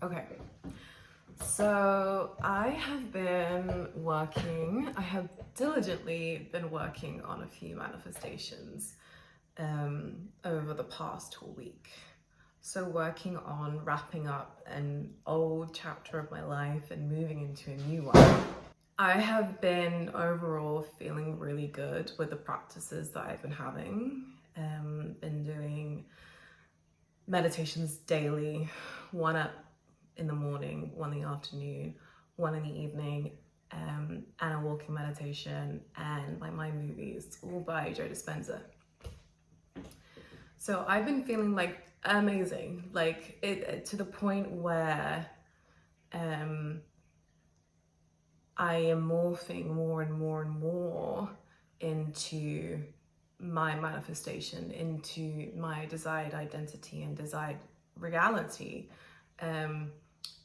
Okay, so I have diligently been working on a few manifestations over the past week. So working on wrapping up an old chapter of my life and moving into a new one. I have been overall feeling really good with the practices that I've been having. Been doing meditations daily, one up in the morning, one in the afternoon, one in the evening, and a walking meditation, and like my movies, all by Joe Dispenza. So I've been feeling like amazing, like it to the point where I am morphing more and more and more into my manifestation, into my desired identity and desired reality.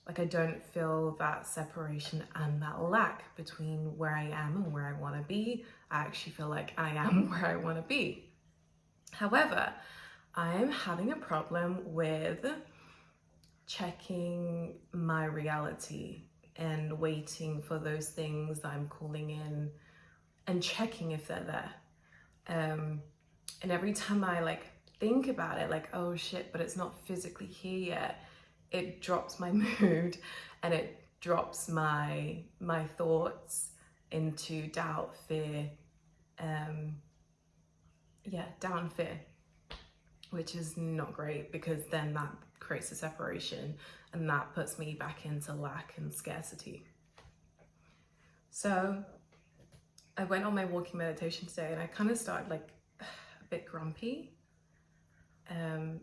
Like I don't feel that separation and that lack between where I am and where I want to be. I actually feel like I am where I want to be. However, I am having a problem with checking my reality and waiting for those things that I'm calling in and checking if they're there. And every time I like think about it, like, oh shit, but it's not physically here yet, it drops my mood and it drops my thoughts into doubt, fear, doubt and fear, which is not great because then that creates a separation and that puts me back into lack and scarcity. So I went on my walking meditation today and I kind of started like a bit grumpy and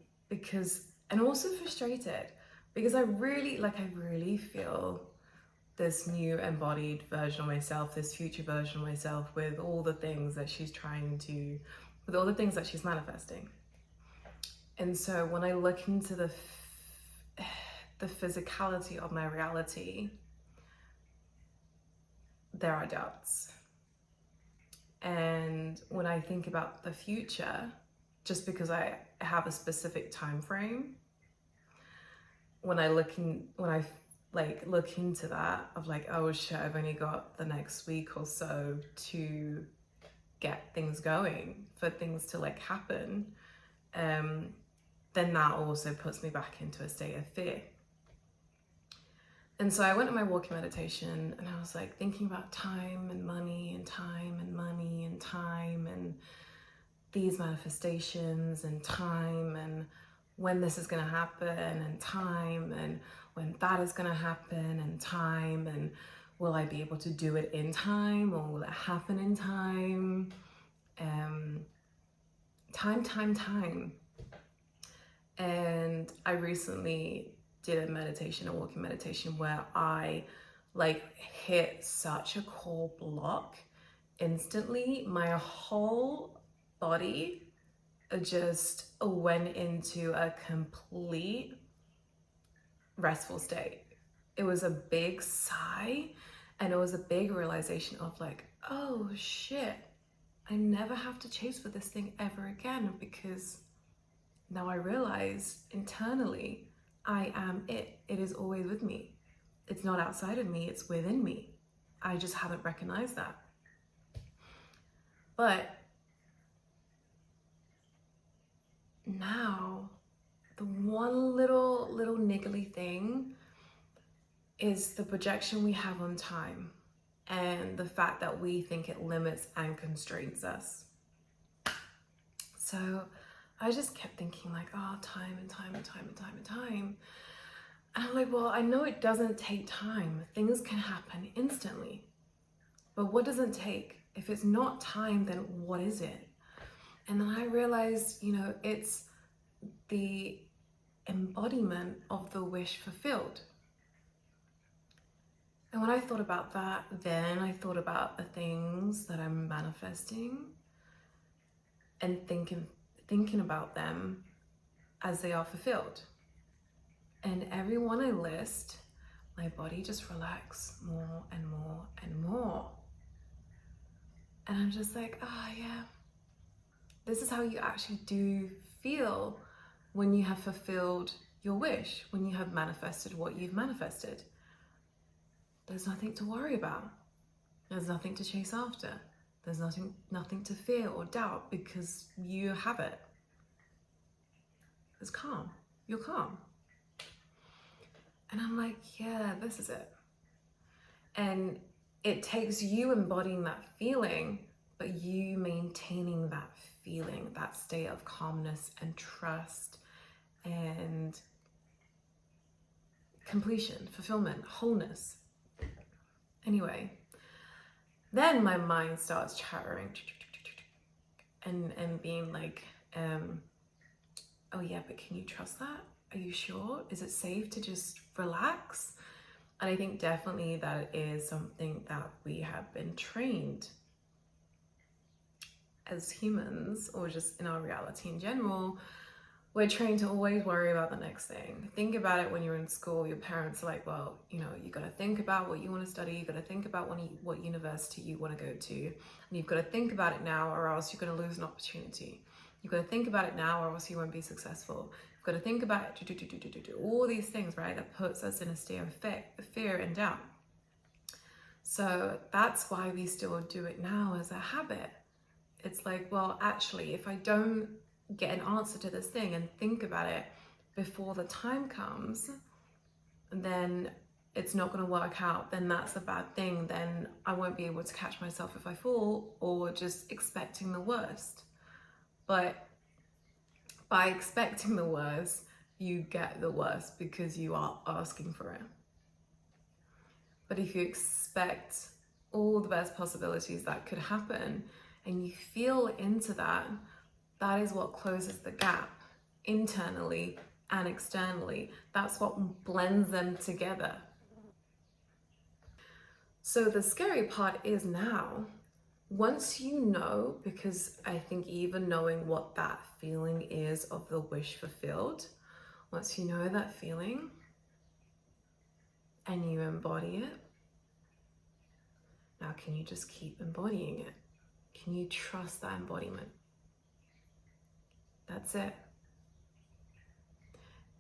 also frustrated because I really feel this new embodied version of myself, this future version of myself with all the things that she's manifesting. And so when I look into the physicality of my reality, there are doubts. And when I think about the future, just because I have a specific time frame, when I look into that of like, oh shit, I've only got the next week or so to get things going, for things to like happen, then that also puts me back into a state of fear. And so I went on my walking meditation and I was like thinking about time and money and time and money and time and these manifestations and time and when this is going to happen and time and when that is going to happen and time and will I be able to do it in time or will it happen in time? Time. And I recently did a walking meditation where I like hit such a core block instantly. My whole body just went into a complete restful state. It was a big sigh and it was a big realization of like, oh shit, I never have to chase for this thing ever again because now I realize internally I am it. It is always with me. It's not outside of me, it's within me. I just haven't recognized that. But now the one little niggly thing is the projection we have on time and the fact that we think it limits and constrains us. So I just kept thinking like, oh, time. And I'm like, well, I know it doesn't take time. Things can happen instantly. But what does it take? If it's not time, then what is it? And then I realized, it's the embodiment of the wish fulfilled. And when I thought about that, then I thought about the things that I'm manifesting and thinking about them as they are fulfilled. And every one I list, my body just relaxes more and more and more. And I'm just like, oh yeah, this is how you actually do feel when you have fulfilled your wish when you have manifested what you've manifested. There's nothing to worry about. There's nothing to chase after. There's nothing to fear or doubt because you have it. It's calm. You're calm. And I'm like, yeah, this is it. And it takes you embodying that feeling, but you maintaining that feeling, that state of calmness and trust and completion, fulfillment, wholeness. Anyway, then my mind starts chattering and being like, oh yeah, but can you trust that? Are you sure? Is it safe to just relax? And I think definitely that is something that we have been trained as humans, or just in our reality in general. We're trained to always worry about the next thing. Think about it when you're in school. Your parents are like, well, you know, you got to think about what you want to study. You got to think about what university you want to go to. And you've got to think about it now, or else you're going to lose an opportunity. You've got to think about it now, or else you won't be successful. You've got to think about it, all these things, right? That puts us in a state of fear and doubt. So that's why we still do it now as a habit. It's like, well, actually, if I don't get an answer to this thing and think about it before the time comes, then it's not going to work out. Then that's a bad thing. Then I won't be able to catch myself if I fall, or just expecting the worst. But by expecting the worst, you get the worst because you are asking for it. But if you expect all the best possibilities that could happen and you feel into that, that is what closes the gap internally and externally. That's what blends them together. So the scary part is now, once you know, because I think even knowing what that feeling is of the wish fulfilled, once you know that feeling and you embody it, now can you just keep embodying it? Can you trust that embodiment? That's it.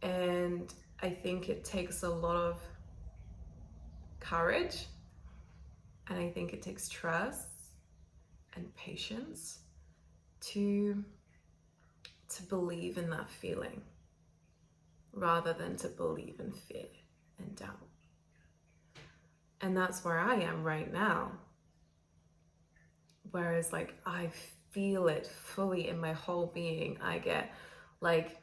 And I think it takes a lot of courage, and I think it takes trust and patience to believe in that feeling, rather than to believe in fear and doubt. And that's where I am right now. Whereas like I feel it fully in my whole being. I get like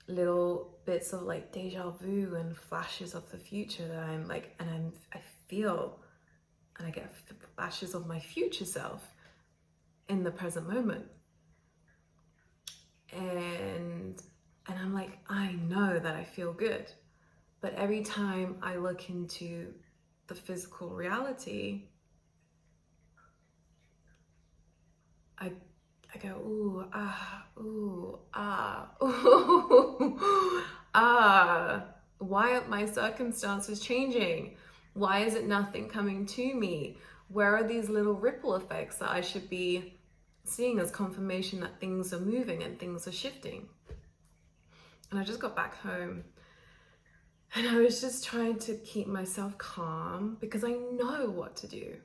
little bits of like deja vu and flashes of the future that I'm like, and I feel, and I get flashes of my future self in the present moment. And I'm like, I know that I feel good. But every time I look into the physical reality, I go, ooh, ah, ooh, ah, ooh, ah. Why aren't my circumstances changing? Why is it nothing coming to me? Where are these little ripple effects that I should be seeing as confirmation that things are moving and things are shifting? And I just got back home and I was just trying to keep myself calm because I know what to do.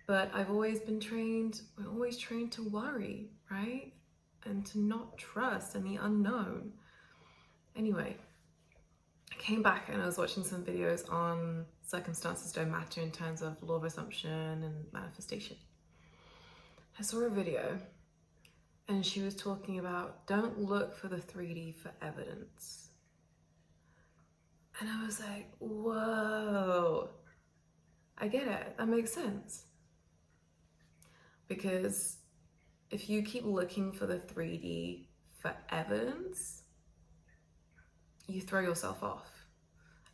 But I've always been trained, we're always trained to worry, right? And to not trust in the unknown. Anyway, I came back and I was watching some videos on circumstances don't matter in terms of law of assumption and manifestation. I saw a video and she was talking about don't look for the 3D for evidence. And I was like, whoa, I get it, that makes sense. Because if you keep looking for the 3D for evidence, you throw yourself off.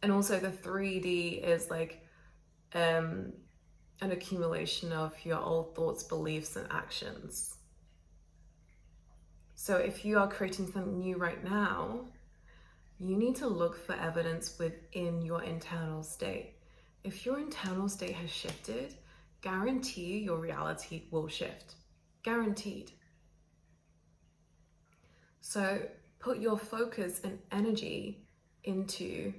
And also the 3D is like an accumulation of your old thoughts, beliefs, and actions. So if you are creating something new right now, you need to look for evidence within your internal state. If your internal state has shifted, guarantee your reality will shift. Guaranteed. So put your focus and energy into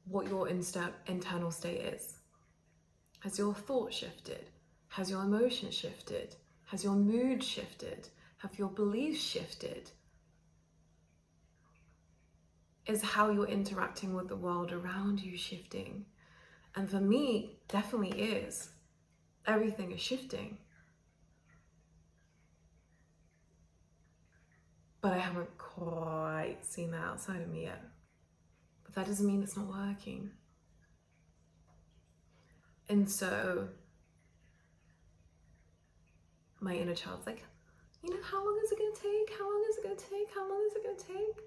what your internal state is. Has your thought shifted? Has your emotion shifted? Has your mood shifted? Have your beliefs shifted? Is how you're interacting with the world around you shifting? And for me, definitely is. Everything is shifting. But I haven't quite seen that outside of me yet. But that doesn't mean it's not working. And so my inner child's like, you know, how long is it gonna take? How long is it gonna take? How long is it gonna take?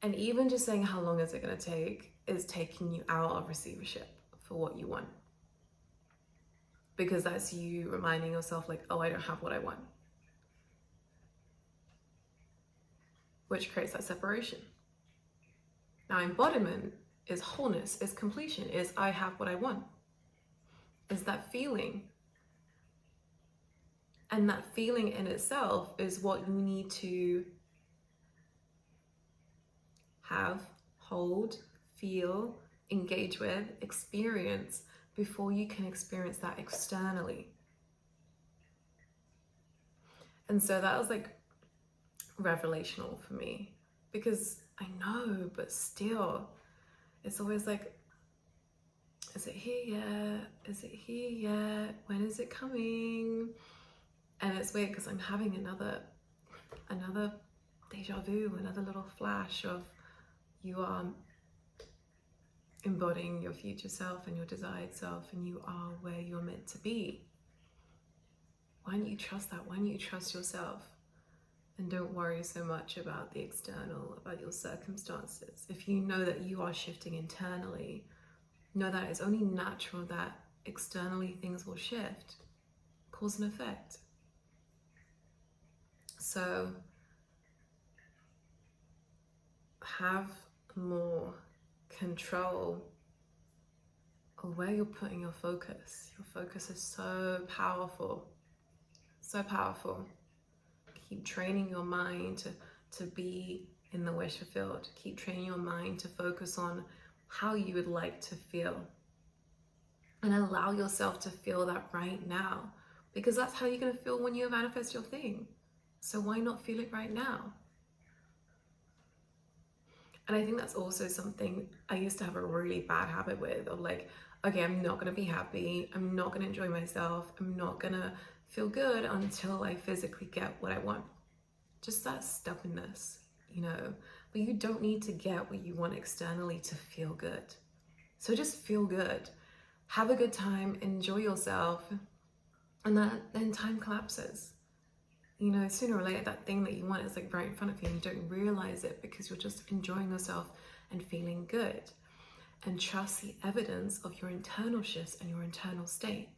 And even just saying how long is it gonna take is taking you out of receivership for what you want. Because that's you reminding yourself like, oh, I don't have what I want. Which creates that separation. Now, embodiment is wholeness, is completion, is I have what I want. Is that feeling. And that feeling in itself is what you need to have, hold, feel, engage with, experience before you can experience that externally. And so that was like revelational for me, because I know, but still, it's always like, is it here yet? Is it here yet? When is it coming? And it's weird because I'm having another deja vu, another little flash of you are embodying your future self and your desired self, and you are where you're meant to be. Why don't you trust that? Why don't you trust yourself? And don't worry so much about the external, about your circumstances. If you know that you are shifting internally, know that it's only natural that externally things will shift, cause and effect. So have more control of where you're putting your focus. Your focus is so powerful, so powerful. Keep training your mind to be in the wish fulfilled. Keep training your mind to focus on how you would like to feel. And allow yourself to feel that right now. Because that's how you're going to feel when you manifest your thing. So why not feel it right now? And I think that's also something I used to have a really bad habit with, of like, okay, I'm not going to be happy. I'm not going to enjoy myself. I'm not going to feel good until I physically get what I want. Just that stubbornness, you know. But you don't need to get what you want externally to feel good. So just feel good. Have a good time. Enjoy yourself. And then time collapses. You know, sooner or later, that thing that you want is like right in front of you, and you don't realize it because you're just enjoying yourself and feeling good. And trust the evidence of your internal shifts and your internal state.